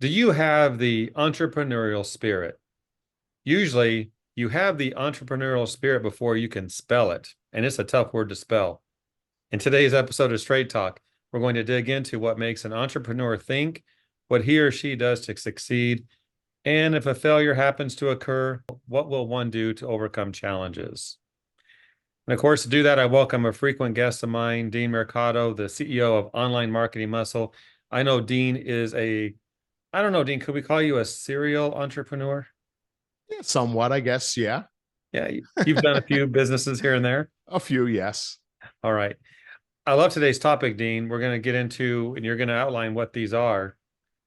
Do you have the entrepreneurial spirit? Usually, you have the entrepreneurial spirit before you can spell it, and it's a tough word to spell. In today's episode of Straight Talk, we're going to dig into what makes an entrepreneur think, what he or she does to succeed, and if a failure happens to occur, what will one do to overcome challenges? And of course, to do that, I welcome a frequent guest of mine, Dean Mercado, the CEO of Online Marketing Muscle. I know Dean is I don't know, Dean, could we call you a serial entrepreneur? Yeah, somewhat, I guess. Yeah. Yeah, you've done a few businesses here and there. A few, yes. All right. I love today's topic, Dean. We're going to get into, and you're going to outline what these are.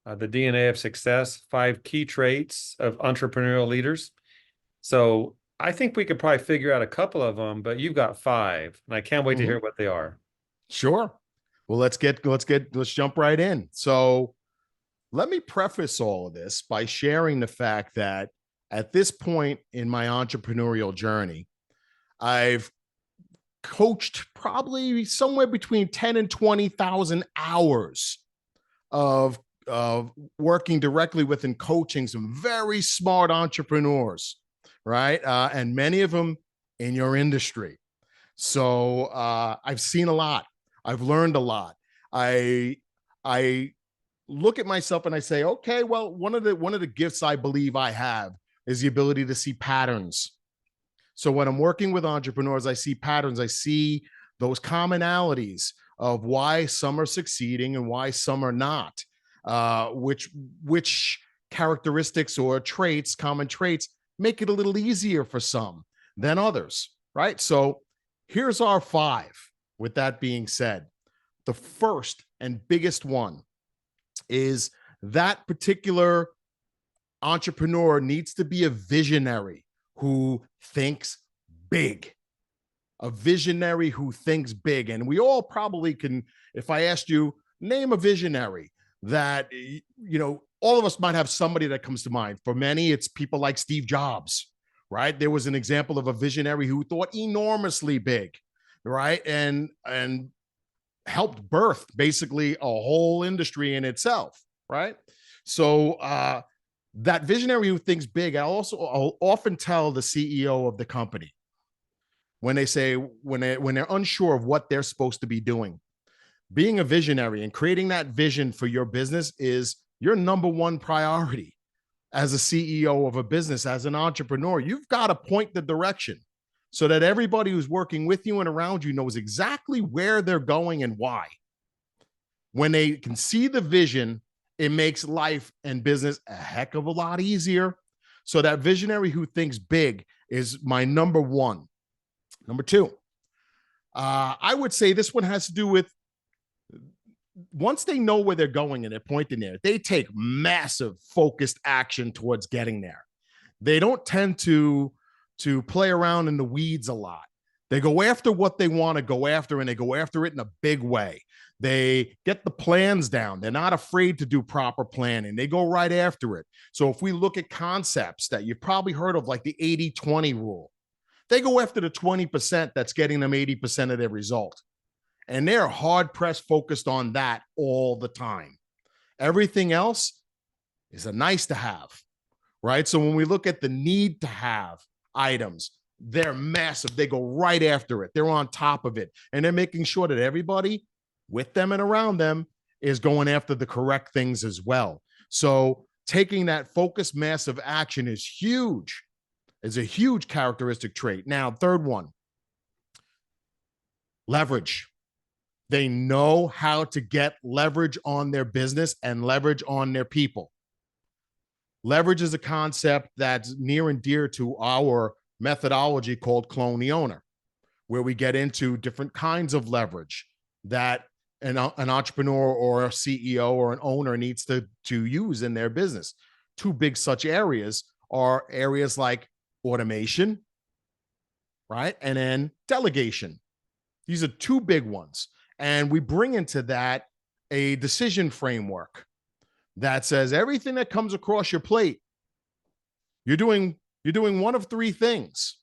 The DNA of success, 5 key traits of entrepreneurial leaders. So I think we could probably figure out a couple of them, but you've got five, and I can't wait to Hmm. hear what they are. Sure. Well, let's jump right in. So let me preface all of this by sharing the fact that at this point in my entrepreneurial journey, I've coached probably somewhere between 10 and 20,000 hours of working directly with and coaching some very smart entrepreneurs, right? And many of them in your industry. So I've seen a lot. I've learned a lot. I look at myself and I say, okay, well, one of the gifts I believe I have is the ability to see patterns. So when I'm working with entrepreneurs, I see patterns. I see those commonalities of why some are succeeding and why some are not. Which characteristics or traits, common traits, make it a little easier for some than others, right? So here's our five. With that being said, the first and biggest one is that particular entrepreneur needs to be a visionary who thinks big, a visionary who thinks big. And we all probably can, if I asked you, name a visionary that, all of us might have somebody that comes to mind. For many, it's people like Steve Jobs, right? There was an example of a visionary who thought enormously big, right? And helped birth basically a whole industry in itself, right? So that visionary who thinks big, I'll often tell the CEO of the company when they say when they're unsure of what they're supposed to be doing, being a visionary and creating that vision for your business is your number one priority as a CEO of a business, as an entrepreneur. You've got to point the direction so that everybody who's working with you and around you knows exactly where they're going and why. When they can see the vision, it makes life and business a heck of a lot easier. So that visionary who thinks big is my number one. Number two, I would say this one has to do with once they know where they're going and they're pointing there, they take massive focused action towards getting there. They don't tend to play around in the weeds a lot. They go after what they want to go after, and they go after it in a big way. They get the plans down. They're not afraid to do proper planning. They go right after it. So if we look at concepts that you've probably heard of, like the 80-20 rule, they go after the 20% that's getting them 80% of their result. And they're hard pressed focused on that all the time. Everything else is a nice to have, right? So when we look at the need to have items, they're massive. They go right after it. They're on top of it. And they're making sure that everybody with them and around them is going after the correct things as well. So taking that focused, massive action is huge. Is a huge characteristic trait. Now, third one, leverage. They know how to get leverage on their business and leverage on their people. Leverage is a concept that's near and dear to our methodology called Clone the Owner, where we get into different kinds of leverage that an entrepreneur or a CEO or an owner needs to use in their business. Two big such areas are areas like automation, right? And then delegation. These are two big ones. And we bring into that a decision framework that says everything that comes across your plate, you're doing one of three things.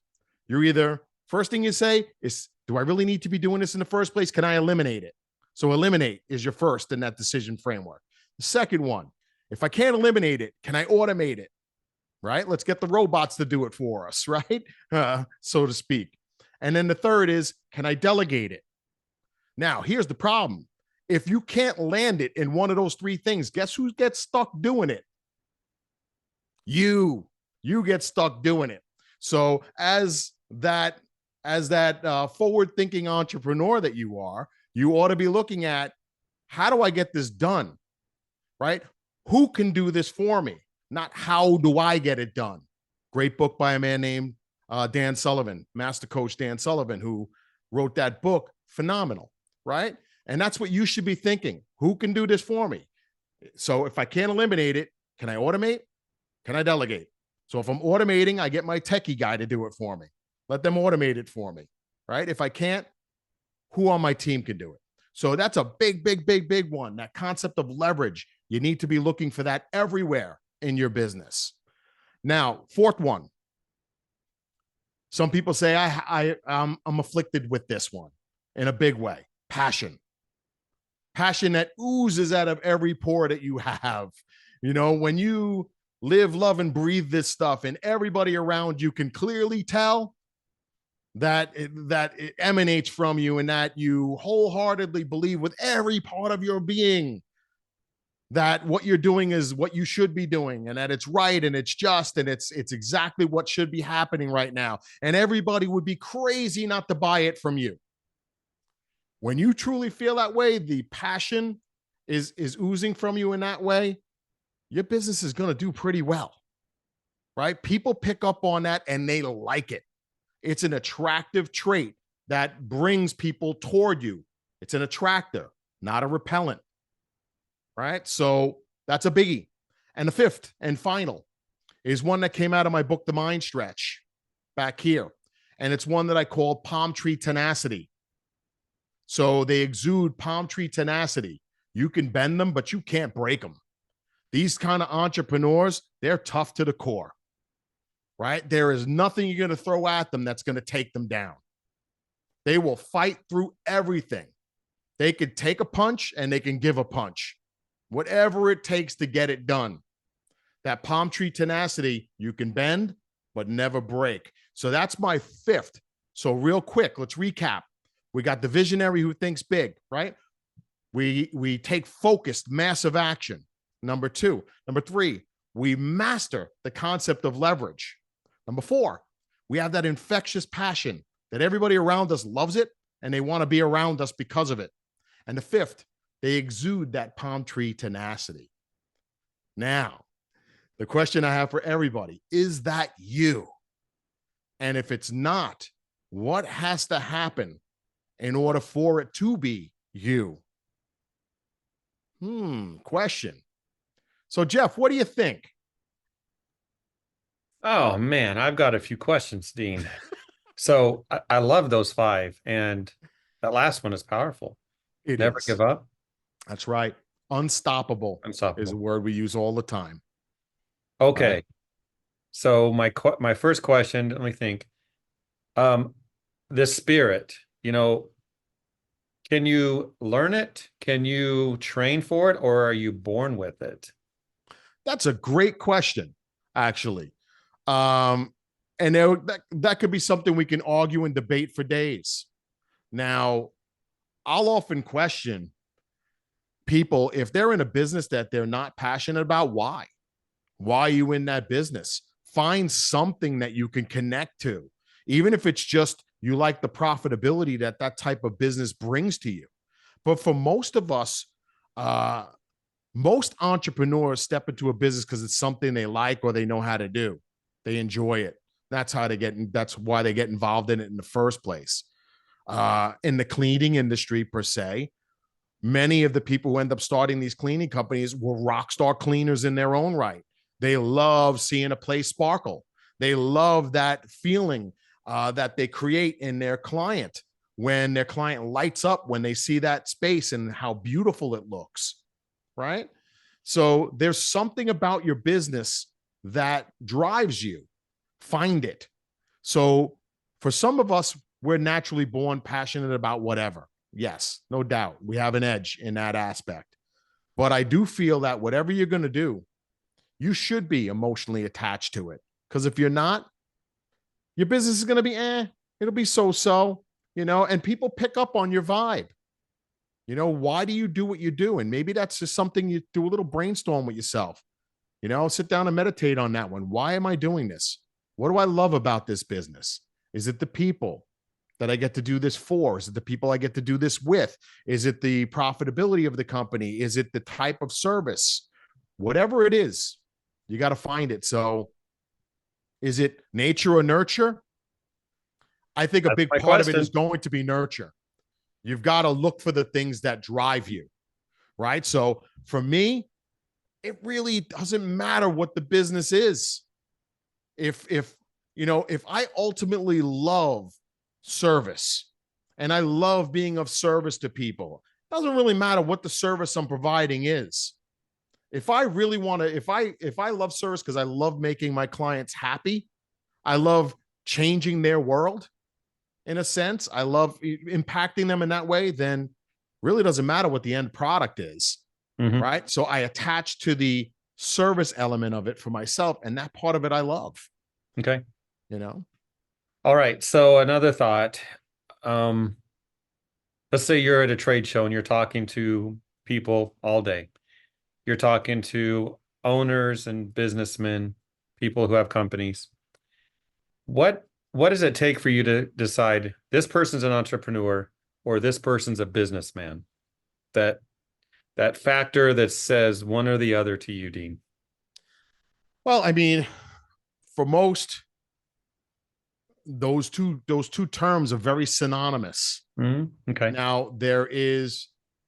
You're either, first thing you say is, do I really need to be doing this in the first place? Can I eliminate it? So eliminate is your first in that decision framework. The second one, If I can't eliminate it, can I automate it? Right? Let's get the robots to do it for us, right? So to speak. And then the third is, can I delegate it? Now, here's the problem. If you can't land it in one of those three things, guess who gets stuck doing it? You get stuck doing it. So as that forward thinking entrepreneur that you are, you ought to be looking at, how do I get this done? Right? Who can do this for me? Not how do I get it done? Great book by a man named Dan Sullivan, master coach Dan Sullivan, who wrote that book. Phenomenal, right? And that's what you should be thinking. Who can do this for me? So if I can't eliminate it, can I automate? Can I delegate? So if I'm automating, I get my techie guy to do it for me. Let them automate it for me, right? If I can't, who on my team can do it? So that's a big, big, big, big one. That concept of leverage. You need to be looking for that everywhere in your business. Now, fourth one. Some people say I'm afflicted with this one in a big way. Passion. Passion that oozes out of every pore that you have. You know, when you live, love, and breathe this stuff, and everybody around you can clearly tell that it emanates from you, and that you wholeheartedly believe with every part of your being that what you're doing is what you should be doing, and that it's right and it's just and it's exactly what should be happening right now. And everybody would be crazy not to buy it from you. When you truly feel that way, the passion is oozing from you in that way, your business is going to do pretty well, right? People pick up on that and they like it. It's an attractive trait that brings people toward you. It's an attractor, not a repellent, right? So that's a biggie. And the fifth and final is one that came out of my book, The Mind Stretch, back here. And it's one that I call palm tree tenacity. So they exude palm tree tenacity. You can bend them, but you can't break them. These kind of entrepreneurs, they're tough to the core, right? There is nothing you're going to throw at them that's going to take them down. They will fight through everything. They could take a punch and they can give a punch, whatever it takes to get it done. That palm tree tenacity, you can bend, but never break. So that's my fifth. So real quick, let's recap. We got the visionary who thinks big, right? We take focused, massive action. Number two. Number three, we master the concept of leverage. Number four, we have that infectious passion that everybody around us loves it and they want to be around us because of it. And the fifth, they exude that palm tree tenacity. Now, the question I have for everybody, is that you? And if it's not, what has to happen in order for it to be you? Question. So, Jeff, what do you think? Oh man, I've got a few questions, Dean. So I love those five, and that last one is powerful. It Never is. give up. That's right. Unstoppable is a Unstoppable. word we use all the time. Okay. Right? So my first question, let me think. This spirit, can you learn it? Can you train for it, or are you born with it? That's a great question, actually. And that could be something we can argue and debate for days. Now, I'll often question people if they're in a business that they're not passionate about. Why? Why are you in that business? Find something that you can connect to, even if it's just you like the profitability that type of business brings to you. But for most of us, most entrepreneurs step into a business because it's something they like or they know how to do. They enjoy it. That's why they get involved in it in the first place. In the cleaning industry per se, many of the people who end up starting these cleaning companies were rock star cleaners in their own right. They love seeing a place sparkle. They love that feeling that they create in their client when their client lights up when they see that space and how beautiful it looks, right? So there's something about your business that drives you. Find it. So for some of us, we're naturally born passionate about whatever. Yes, no doubt. We have an edge in that aspect. But I do feel that whatever you're going to do, you should be emotionally attached to it. Because if you're not, your business is going to be it'll be so, and people pick up on your vibe. Why do you do what you do? And maybe that's just something you do a little brainstorm with yourself. Sit down and meditate on that one. Why am I doing this? What do I love about this business? Is it the people that I get to do this for? Is it the people I get to do this with? Is it the profitability of the company? Is it the type of service? Whatever it is, you got to find it. So is it nature or nurture? I think a That's big my part of it is question. going to be nurture. You've got to look for the things that drive you, right? So for me, it really doesn't matter what the business is. If I ultimately love service and I love being of service to people, it doesn't really matter what the service I'm providing is. If I really want to, if I love service because I love making my clients happy, I love changing their world in a sense, I love impacting them in that way, then really doesn't matter what the end product is, Mm-hmm. right? So I attach to the service element of it for myself, and that part of it I love, Okay. you know? All right. So another thought. Um, let's say you're at a trade show and you're talking to people all day. You're talking to owners and businessmen, people who have companies. What does it take for you to decide this person's an entrepreneur or this person's a businessman? That that factor that says one or the other to you, Dean. Well, I mean, for most, those two terms are very synonymous. Okay. Now, there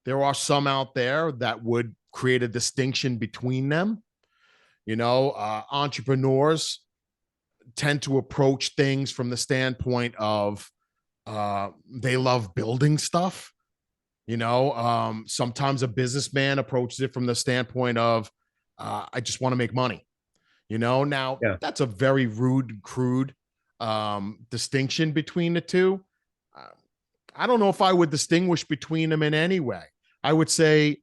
are some out there that would create a distinction between them. Entrepreneurs tend to approach things from the standpoint of they love building stuff. Sometimes a businessman approaches it from the standpoint of I just want to make money. Now Yeah. that's a very rude, crude distinction between the two. Uh, I don't know if I would distinguish between them in any way. I would say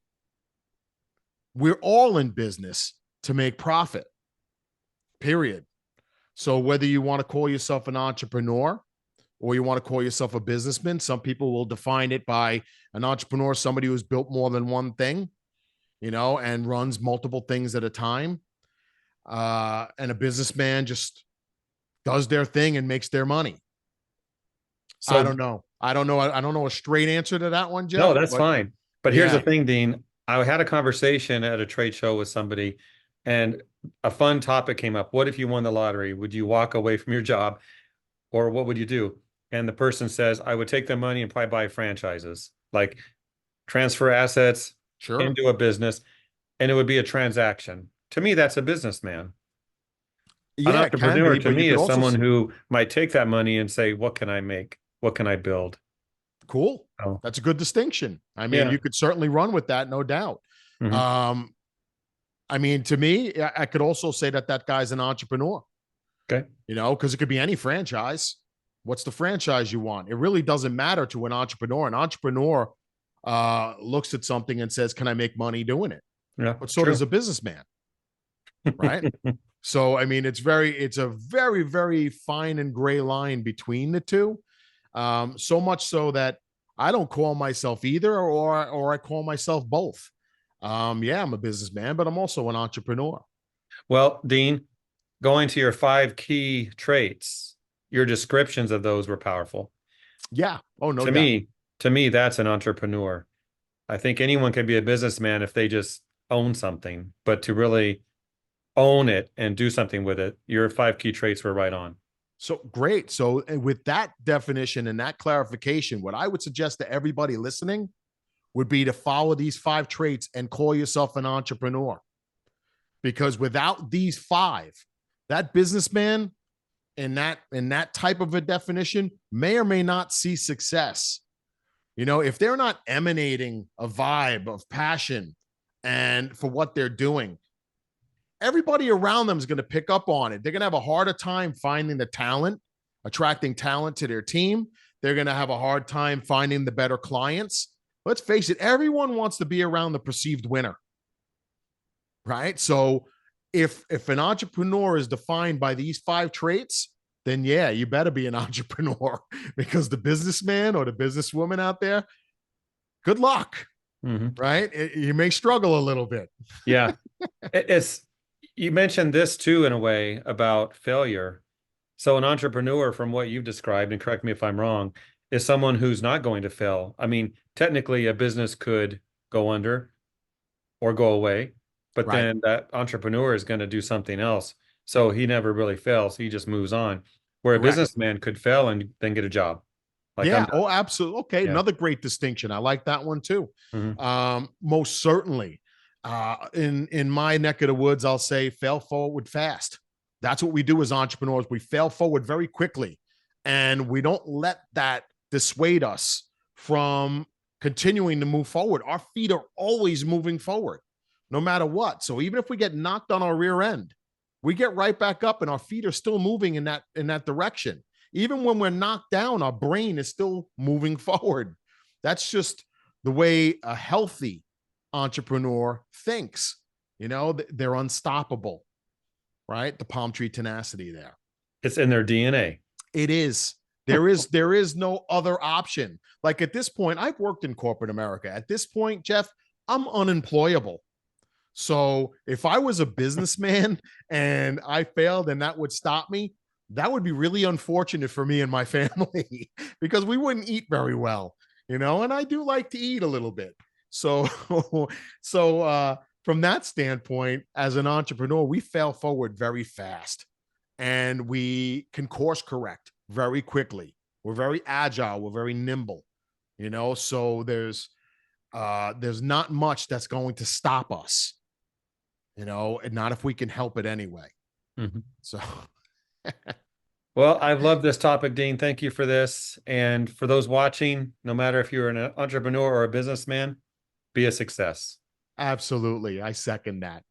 we're all in business to make profit, period. So whether you want to call yourself an entrepreneur or you want to call yourself a businessman, some people will define it by an entrepreneur, somebody who's built more than one thing, and runs multiple things at a time. And a businessman just does their thing and makes their money. I So don't know. I don't know a straight answer to that one, no, Jeff, that's but fine. But here's the yeah, thing, Dean. I had a conversation at a trade show with somebody, and a fun topic came up. What if you won the lottery? Would you walk away from your job, or what would you do? And the person says, I would take the money and probably buy franchises, like transfer assets sure. into a business, and it would be a transaction. To me, that's a businessman. An Yeah, it can entrepreneur be, to but you me could is also someone who might take that money and say, what can I make? What can I build? cool. Oh, That's a good distinction. I mean, yeah. you could certainly run with that, no doubt. Hmm. Um, I mean, to me, I could also say that guy's an entrepreneur, Okay. because it could be any franchise. What's the franchise you want? It really doesn't matter to an entrepreneur. An entrepreneur looks at something and says, "Can I make money doing it?" Yeah, But so does true. a businessman, right? So, I mean, it's a very, very fine and gray line between the two. So much so that I don't call myself either, or I call myself both. Yeah, I'm a businessman, but I'm also an entrepreneur. Well, Dean, going to your five key traits, your descriptions of those were powerful. Yeah. Oh, no To doubt. me, to me, that's an entrepreneur. I think anyone can be a businessman if they just own something, but to really own it and do something with it, your five key traits were right on. So great. So, with that definition and that clarification, what I would suggest to everybody listening would be to follow these 5 traits and call yourself an entrepreneur. Because without these 5, that businessman in that type of a definition may or may not see success. If they're not emanating a vibe of passion and for what they're doing, everybody around them is going to pick up on it. They're going to have a harder time finding the talent, attracting talent to their team. They're going to have a hard time finding the better clients. Let's face it, everyone wants to be around the perceived winner. right? So if an entrepreneur is defined by these 5 traits, then yeah, you better be an entrepreneur because the businessman or the businesswoman out there, good luck, Mhm. right? You may struggle a little bit. Yeah. It's you mentioned this too in a way about failure. So an entrepreneur, from what you've described, and correct me if I'm wrong, is someone who's not going to fail. I mean, technically a business could go under or go away, but Right. then that entrepreneur is going to do something else. So he never really fails. He just moves on. Where a Correct. businessman could fail and then get a job. Like I'm Yeah. done. Oh, absolutely. Okay. Yeah. Another great distinction. I like that one too. Mhm. Most certainly. In my neck of the woods, I'll say fail forward fast. That's what we do as entrepreneurs. We fail forward very quickly, and we don't let that dissuade us from continuing to move forward. Our feet are always moving forward, no matter what. So even if we get knocked on our rear end, we get right back up, and our feet are still moving in that direction. Even when we're knocked down, our brain is still moving forward. That's just the way a healthy entrepreneur thinks. They're unstoppable, right? The palm tree tenacity there. It's in their DNA. It is. There is no other option. Like at this point, I've worked in corporate America. At this point, Jeff, I'm unemployable. So if I was a businessman and I failed and that would stop me, that would be really unfortunate for me and my family because we wouldn't eat very well, and I do like to eat a little bit. So, from that standpoint, as an entrepreneur, we fail forward very fast and we can course correct very quickly. We're very agile. We're very nimble, so there's not much that's going to stop us, and not if we can help it anyway. Mhm. So Well, I've loved this topic, Dean. Thank you for this. And for those watching, no matter if you're an entrepreneur or a businessman, be a success. absolutely, I second that.